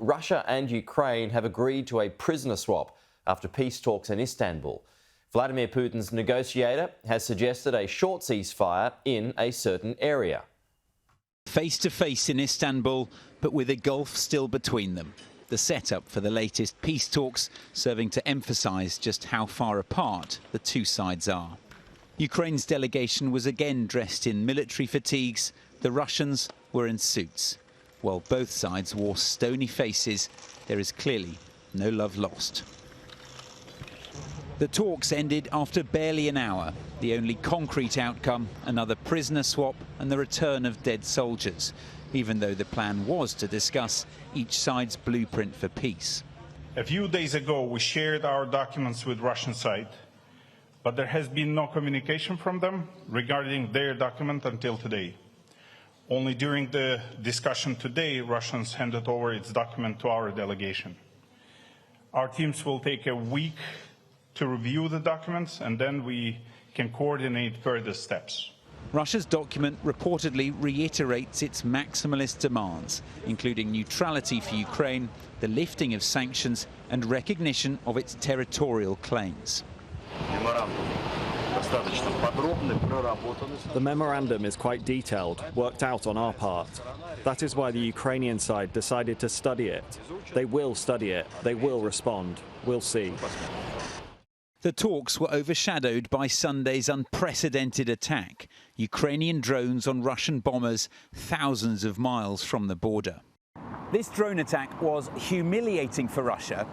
Russia and Ukraine have agreed to a prisoner swap after peace talks in Istanbul. Vladimir Putin's negotiator has suggested a short ceasefire in a certain area. Face to face in Istanbul, but with a gulf still between them. The setup for the latest peace talks serving to emphasise just how far apart the two sides are. Ukraine's delegation was again dressed in military fatigues. The Russians were in suits. While both sides wore stony faces, there is clearly no love lost. The talks ended after barely an hour. The only concrete outcome, another prisoner swap and the return of dead soldiers, even though the plan was to discuss each side's blueprint for peace. A few days ago, we shared our documents with Russian side, but there has been no communication from them regarding their document until today. Only during the discussion today, Russians handed over its document to our delegation. Our teams will take a week to review the documents, and then we can coordinate further steps. Russia's document reportedly reiterates its maximalist demands, including neutrality for Ukraine, the lifting of sanctions and recognition of its territorial claims. The memorandum is quite detailed, worked out on our part. That is why the Ukrainian side decided to study it. They will study it. They will respond. We'll see. The talks were overshadowed by Sunday's unprecedented attack. Ukrainian drones on Russian bombers thousands of miles from the border. This drone attack was humiliating for Russia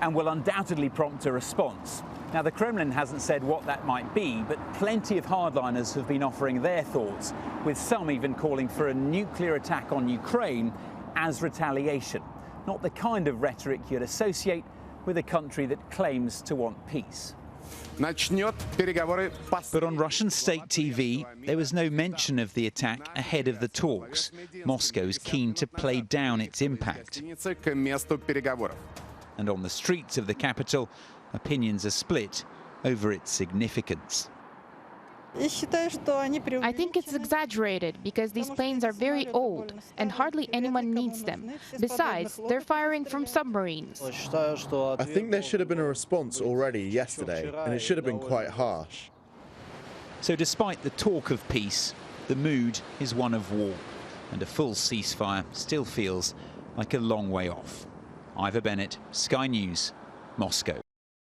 and will undoubtedly prompt a response. Now, the Kremlin hasn't said what that might be, but plenty of hardliners have been offering their thoughts, with some even calling for a nuclear attack on Ukraine as retaliation. Not the kind of rhetoric you'd associate with a country that claims to want peace. But on Russian state TV, there was no mention of the attack ahead of the talks. Moscow's keen to play down its impact. And on the streets of the capital, opinions are split over its significance. I think it's exaggerated because these planes are very old and hardly anyone needs them. Besides, they're firing from submarines. I think there should have been a response already yesterday, and it should have been quite harsh. So despite the talk of peace, the mood is one of war, and a full ceasefire still feels like a long way off. Ivor Bennett, Sky News, Moscow.